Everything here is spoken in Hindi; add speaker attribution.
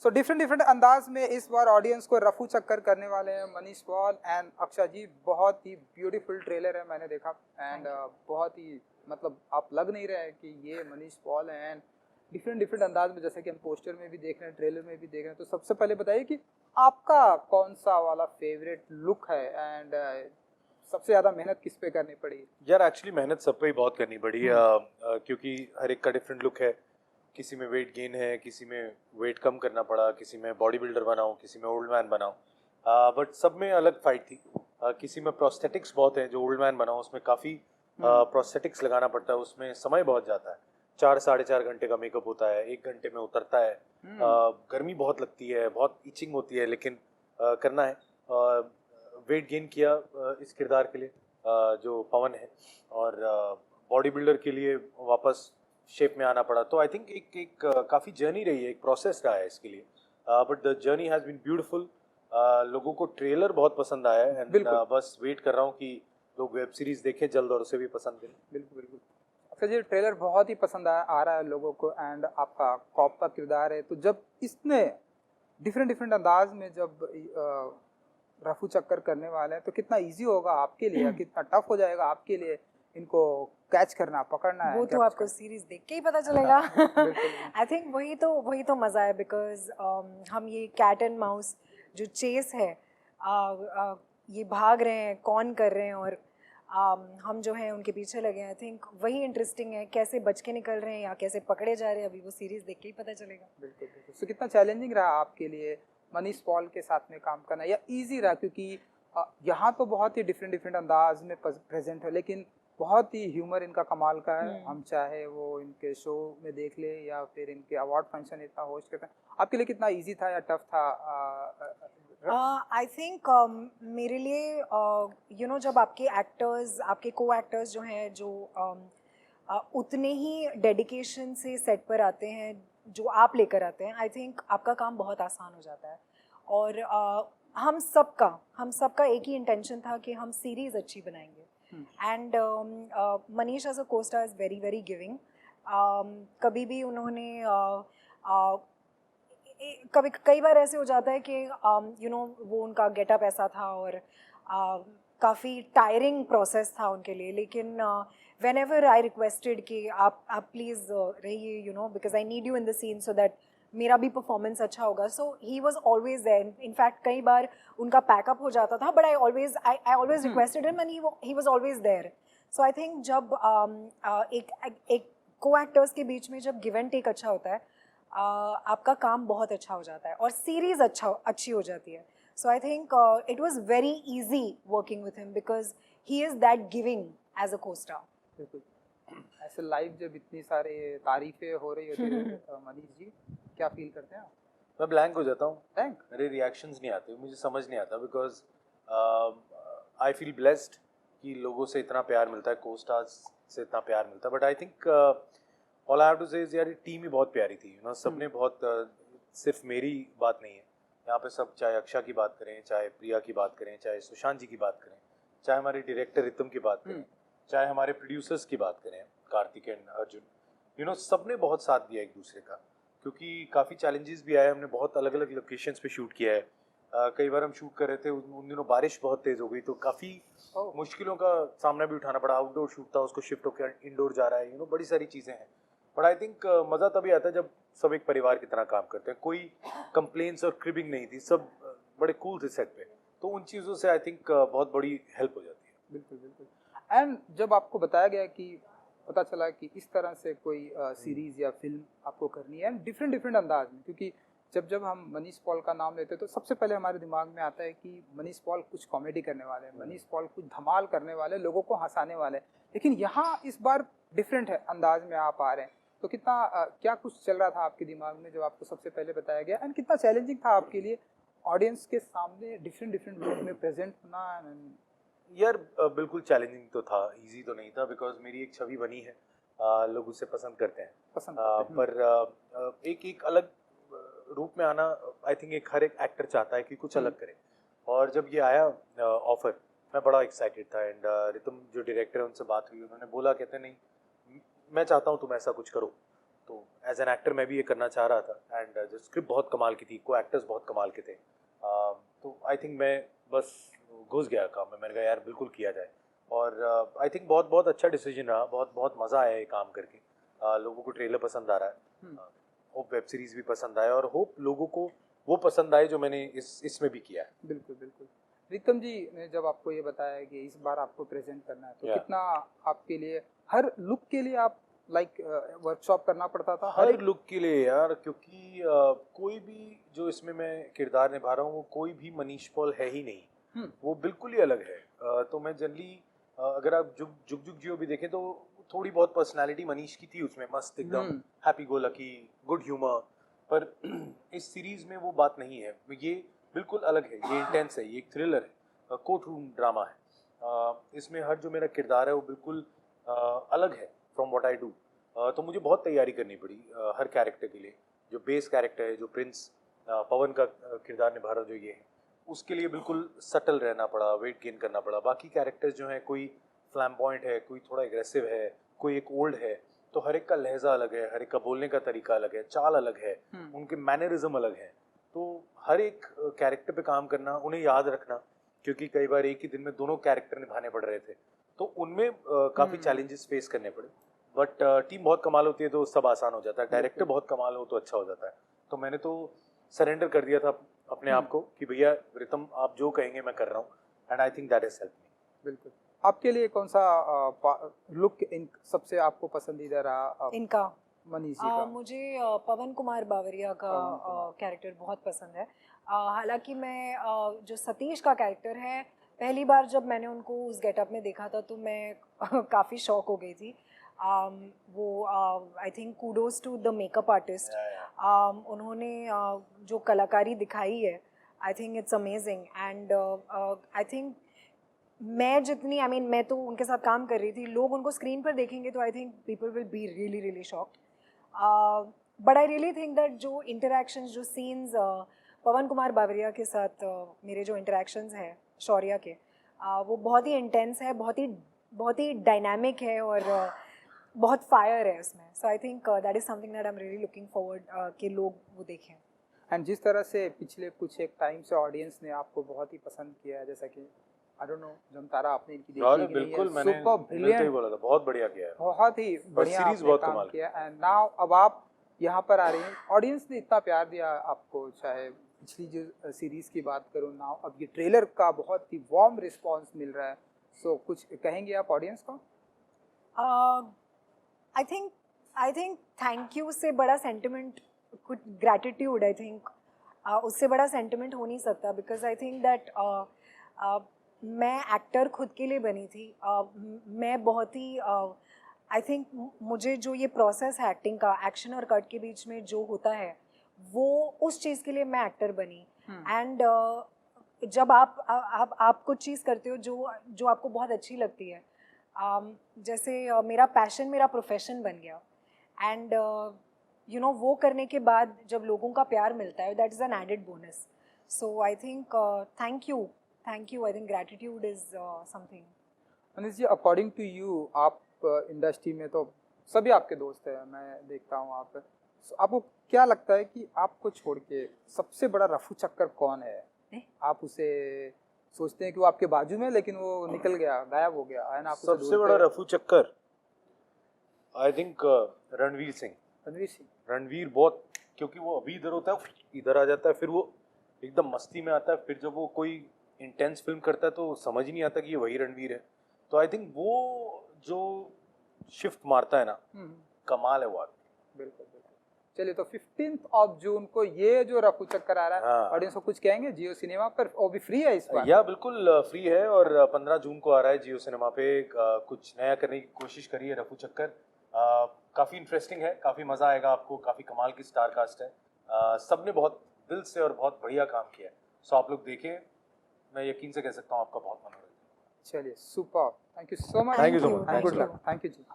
Speaker 1: सो डिफरेंट डिफरेंट अंदाज में इस बार ऑडियंस को रफू चक्कर करने वाले हैं मनीष पॉल एंड अक्षा जी। बहुत ही ब्यूटीफुल ट्रेलर है, मैंने देखा एंड बहुत ही मतलब आप लग नहीं रहे हैं कि ये मनीष पॉल है एंड डिफरेंट डिफरेंट अंदाज में, जैसे कि हम पोस्टर में भी देख रहे हैं, ट्रेलर में भी देख रहे हैं। तो सबसे पहले बताइए कि आपका कौन सा वाला फेवरेट लुक है एंड सबसे ज़्यादा मेहनत किस पे करनी पड़ी?
Speaker 2: यार एक्चुअली मेहनत सब पे ही बहुत करनी पड़ी क्योंकि हर एक का डिफरेंट लुक है। किसी में वेट गेन है, किसी में वेट कम करना पड़ा, किसी में बॉडी बिल्डर बनाऊँ, किसी में ओल्ड मैन बनाऊँ, बट सब में अलग फाइट थी। किसी में प्रोस्थेटिक्स बहुत है, जो ओल्ड मैन बनाऊँ उसमें काफ़ी प्रोस्थेटिक्स लगाना पड़ता है, उसमें समय बहुत जाता है। 4-4.5 घंटे का मेकअप होता है, 1 घंटे में उतरता है। गर्मी बहुत लगती है, बहुत इचिंग होती है, लेकिन करना है। वेट गेन किया इस किरदार के लिए जो पवन है, और बॉडी बिल्डर के लिए वापस शेप में आना पड़ा। तो आई थिंक एक काफ़ी जर्नी रही है, एक प्रोसेस रहा है इसके लिए, but the journey has been beautiful. लोगों को ट्रेलर बहुत पसंद आया है एंड बस वेट कर रहा हूँ कि लोग वेब सीरीज़ देखें जल्द और उसे भी पसंद करें।
Speaker 1: बिल्कुल बिल्कुल। अच्छा जी, ट्रेलर बहुत ही पसंद आ रहा है लोगों को एंड आपका कॉप का किरदार है, तो जब इसने डिफरेंट डिफरेंट अंदाज में जब रफू चक्कर करने वाले हैं तो कितना इजी होगा आपके लिए, कितना टफ हो जाएगा आपके लिए इनको कैच करना, पकड़ना है?
Speaker 3: वो तो आपको सीरीज देख के ही पता चलेगा। आई थिंक वही तो मज़ा है, बिकॉज हम ये कैट एंड माउस जो चेस है, ये भाग रहे हैं, कौन कर रहे हैं, और हम जो हैं उनके पीछे लगे हैं। आई थिंक वही इंटरेस्टिंग है, कैसे बच के निकल रहे हैं या कैसे पकड़े जा रहे हैं, अभी वो सीरीज देख के ही पता चलेगा।
Speaker 1: बिल्कुल बिल्कुल। सो कितना चैलेंजिंग रहा आपके लिए मनीष पॉल के साथ में काम करना, या इजी रहा? क्योंकि यहाँ तो बहुत ही डिफरेंट डिफरेंट अंदाज में प्रेजेंट है, लेकिन बहुत ही ह्यूमर इनका कमाल का है। हम चाहे वो इनके शो में देख ले या फिर इनके अवार्ड फंक्शन इतना होस्ट करते हैं, आपके लिए कितना इजी था या टफ था?
Speaker 3: आई थिंक मेरे लिए जब आपके एक्टर्स, आपके को एक्टर्स जो हैं, जो उतने ही डेडिकेशन से सेट पर आते हैं जो आप लेकर आते हैं, आई थिंक आपका काम बहुत आसान हो जाता है। और हम सबका एक ही इंटेंशन था कि हम सीरीज़ अच्छी बनाएंगे। And Manish as a co-star is very very giving. कभी भी उन्होंने कई बार ऐसे हो जाता है कि वो उनका गेटअप ऐसा था और काफ़ी टायरिंग प्रोसेस था उनके लिए, लेकिन whenever I requested कि आप प्लीज़ रहिए, because I need you in the scene so that मेरा भी परफॉर्मेंस अच्छा होगा। So he was always there. In fact कई बार उनका पैकअप हो जाता था, but I always requested him and he was always there. So I think जब एक को एक्टर्स के बीच में जब गिव एंड टेक अच्छा होता है, आपका काम बहुत अच्छा हो जाता है और सीरीज़ अच्छी हो जाती है। So I think it was very easy working with him because he is that giving as a co-star.
Speaker 1: बिल्कुल। ऐसे लाइव जब इतनी सारे तारीफें हो रही होती है मनीष जी, क्या फील करते हैं आप?
Speaker 2: मैं ब्लैंक हो जाता हूँ,
Speaker 1: ब्लैंक?
Speaker 2: मेरे रिएक्शंस नहीं आते, मुझे समझ नहीं आता, बिकॉज आई फील ब्लेस्ड कि लोगों से इतना प्यार मिलता है, को स्टार्स से इतना प्यार मिलता है। But I think all I have to say is यार, टीम ही बहुत प्यारी थी, सबने बहुत सिर्फ मेरी बात नहीं है यहाँ पे, सब चाहे अक्षा की बात करें, चाहे प्रिया की बात करें, चाहे सुशांत जी की बात करें, चाहे हमारे डायरेक्टर रितम की बात करें, चाहे हमारे प्रोड्यूसर्स की बात करें, कार्तिक एंड अर्जुन, सबने बहुत साथ दिया एक दूसरे का, क्योंकि काफ़ी चैलेंजेस भी आए। हमने बहुत अलग अलग लोकेशंस पे शूट किया है। कई बार हम शूट कर रहे थे, उन दिनों बारिश बहुत तेज़ हो गई, तो काफ़ी मुश्किलों का सामना भी उठाना पड़ा। आउटडोर शूट था, उसको शिफ्ट होकर इंडोर जा रहा है, बड़ी सारी चीज़ें हैं। बट आई थिंक मज़ा तभी आता है जब सब एक परिवार की तरह काम करते हैं। कोई कंप्लेंट्स और क्रिबिंग नहीं थी, सब बड़े कूल थे सेट पे, तो उन चीज़ों से आई थिंक बहुत बड़ी हेल्प हो जाती है।
Speaker 1: बिल्कुल बिल्कुल। एंड जब आपको बताया गया कि पता चला कि इस तरह से कोई सीरीज़ या फिल्म आपको करनी है डिफरेंट डिफरेंट अंदाज में, क्योंकि जब हम मनीष पॉल का नाम लेते हैं तो सबसे पहले हमारे दिमाग में आता है कि मनीष पॉल कुछ कॉमेडी करने वाले हैं, मनीष पॉल कुछ धमाल करने वाले, लोगों को हंसाने वाले, लेकिन यहाँ इस बार डिफरेंट है अंदाज में आप आ रहे हैं। तो कितना क्या कुछ चल रहा था आपके दिमाग में जब आपको सबसे पहले बताया गया, एंड कितना चैलेंजिंग था आपके लिए ऑडियंस के सामने डिफरेंट डिफरेंट लुक में प्रेजेंट होना?
Speaker 2: यार बिल्कुल चैलेंजिंग तो था, इजी तो नहीं था, बिकॉज मेरी एक छवि बनी है, लोग उसे पसंद करते हैं, पर एक अलग रूप में आना, आई थिंक हर एक एक्टर चाहता है कि कुछ अलग करे। और जब ये आया ऑफर, मैं बड़ा एक्साइटेड था। एंड रितम जो डायरेक्टर है उनसे बात हुई, उन्होंने बोला, कहते नहीं मैं चाहता हूँ तुम ऐसा कुछ करो। तो एज एन एक्टर मैं भी ये करना चाह रहा था एंड जो स्क्रिप्ट बहुत कमाल की थी, को एक्टर्स बहुत कमाल के थे, तो आई थिंक मैं बस घुस गया काम में। मैंने कहा यार बिल्कुल किया जाए और आई थिंक बहुत बहुत अच्छा डिसीजन रहा, बहुत बहुत मज़ा आया ये काम करके। लोगों को ट्रेलर पसंद आ रहा है, होप वेब सीरीज़ भी पसंद आया और होप लोगों को वो पसंद आए जो मैंने इसमें भी किया है।
Speaker 1: बिल्कुल बिल्कुल। प्रीतम जी ने जब आपको ये बताया कि इस बार आपको प्रेजेंट करना है, तो
Speaker 2: Yeah.
Speaker 1: कितना आपके लिए हर लुक के लिए आप वर्कशॉप करना पड़ता था?
Speaker 2: हर लुक के लिए यार, क्योंकि कोई भी जो इसमें मैं किरदार निभा रहा हूँ वो कोई भी मनीष पॉल है ही नहीं, वो बिल्कुल ही अलग है। तो मैं जनरली अगर आप जुग जुग जुग जियो भी देखें तो थोड़ी बहुत पर्सनालिटी मनीष की थी उसमें, मस्त एकदम happy go lucky, good humour, पर इस सीरीज में वो बात नहीं है। ये बिल्कुल अलग है, ये इंटेंस है, ये एक थ्रिलर है, कोर्ट रूम ड्रामा है। इसमें हर जो मेरा किरदार है वो बिल्कुल अलग है फ्रॉम व्हाट आई डू। तो मुझे बहुत तैयारी करनी पड़ी हर कैरेक्टर के लिए। जो बेस कैरेक्टर है, जो प्रिंस पवन का किरदार निभा रहा जो ये है, उसके लिए बिल्कुल सटल रहना पड़ा, वेट गेन करना पड़ा। बाकी कैरेक्टर्स जो हैं, कोई फ्लैम्बॉइंट है, कोई थोड़ा एग्रेसिव है, कोई एक ओल्ड है, तो हर एक का लहजा अलग है, हर एक का बोलने का तरीका अलग है, चाल अलग है, उनके मैनरिज्म अलग है। तो हर एक कैरेक्टर पे काम करना, उन्हें याद रखना, क्योंकि कई बार एक ही दिन में दोनों कैरेक्टर निभाने पड़ रहे थे, तो उनमें काफ़ी चैलेंजेस फेस करने पड़े। बट टीम बहुत कमाल होती है तो सब आसान हो जाता है, डायरेक्टर बहुत कमाल हो तो अच्छा हो जाता है। तो मैंने तो सरेंडर कर दिया था अपने आप को कि भैया रितम आप जो कहेंगे मैं कर रहा हूँ, and I think that is help me.
Speaker 1: बिल्कुल। आपके लिए कौन सा लुक सबसे आपको पसंदीदा रहा?
Speaker 3: इनका
Speaker 1: मनीष जी का?
Speaker 3: मुझे पवन कुमार बावरिया का कैरेक्टर बहुत पसंद है। हालांकि मैं जो सतीश का कैरेक्टर है, पहली बार जब मैंने उनको उस गेटअप में देखा था तो मैं काफ़ी शॉक हो गई थी। वो I think kudos to the makeup artist. उन्होंने जो कलाकारी दिखाई है, I think it's amazing. And I think मैं जितनी मैं तो उनके साथ काम कर रही थी, लोग उनको स्क्रीन पर देखेंगे तो I think people will be really really shocked. But I really think that जो इंटरेक्शंस, जो सीन्स पवन कुमार बावरिया के साथ मेरे जो इंटरेक्शंस हैं शौर्या के, वो बहुत ही इंटेंस है, बहुत ही डायनामिक है और बहुत फायर है उसमें। So I think that is something that I am really looking forward कि लोग वो देखें।
Speaker 1: एंड जिस तरह से पिछले कुछ एक टाइम से ऑडियंस ने आपको बहुत ही पसंद किया है, जैसा कि आई डोंट नो जमतारा आपने इनकी देखी है कि
Speaker 2: बिल्कुल,
Speaker 1: नहीं?
Speaker 2: मैंने
Speaker 1: सुपर ब्रिलियंट
Speaker 2: बोला था, बहुत बढ़िया किया है,
Speaker 1: बहुत ही बढ़िया
Speaker 2: सीरीज
Speaker 1: आपने
Speaker 2: बहुत
Speaker 1: काम
Speaker 2: कमाल
Speaker 1: किया। एंड नाउ अब आप यहाँ पर आ रही हैं, ऑडियंस ने इतना प्यार दिया आपको, चाहे पिछली जो सीरीज की बात करूँ, नाउ अब ये ट्रेलर का बहुत ही वार्म रिस्पांस मिल रहा है। सो कुछ कहेंगे आप ऑडियंस को?
Speaker 3: आई थिंक थैंक यू से बड़ा सेंटिमेंट, कुछ ग्रैटिट्यूड, आई थिंक उससे बड़ा सेंटिमेंट हो नहीं सकता। बिकॉज आई थिंक दैट मैं एक्टर खुद के लिए बनी थी। मैं बहुत ही आई थिंक मुझे जो ये प्रोसेस है एक्टिंग का, एक्शन और कट के बीच में जो होता है, वो उस चीज़ के लिए मैं एक्टर बनी। एंड जब आप कुछ चीज़ करते हो जो आपको बहुत अच्छी लगती है, जैसे मेरा पैशन मेरा प्रोफेशन बन गया। एंड यू नो वो करने के बाद जब लोगों का प्यार मिलता है, that is an added bonus. So I think thank you, I think gratitude is something.
Speaker 1: Manish ji, according to you, आप इंडस्ट्री में तो सभी आपके दोस्त हैं, मैं देखता हूँ आपको क्या लगता है कि आपको छोड़ के सबसे बड़ा रफू चक्कर कौन है? आप उसे सोचते हैं कि वो आपके बाजू में, लेकिन वो निकल गया, गायब हो गया, है ना?
Speaker 2: सबसे बड़ा रफू चक्कर आई थिंक रणवीर सिंह। रणवीर बहुत, क्योंकि वो अभी इधर होता है, इधर आ जाता है, फिर वो एकदम मस्ती में आता है, फिर जब वो कोई इंटेंस फिल्म करता है तो समझ ही नहीं आता कि ये वही रणवीर है। तो आई थिंक वो जो शिफ्ट मारता है ना, कमाल है वो आदमी।
Speaker 1: बिल्कुल बिल्कुल। चलिए, तो 15 जून को ये जो रफू चक्कर आ रहा है, ऑडियंस को कुछ कहेंगे जियो सिनेमा पर? वो भी फ्री है इस बार?
Speaker 2: या बिल्कुल फ्री है, और 15 जून को आ रहा है जियो सिनेमा पे। कुछ नया करने की कोशिश करिए, रफू चक्कर काफ़ी इंटरेस्टिंग है, काफ़ी मज़ा आएगा आपको, काफ़ी कमाल की स्टार कास्ट है, सबने बहुत दिल से और बहुत बढ़िया काम किया है। सो आप लोग देखें, मैं यकीन से कह सकता हूँ आपका बहुत मनोरंजन।
Speaker 1: चलिए, super, thank you so much.
Speaker 2: Thank you so much,
Speaker 1: good luck, thank you ji.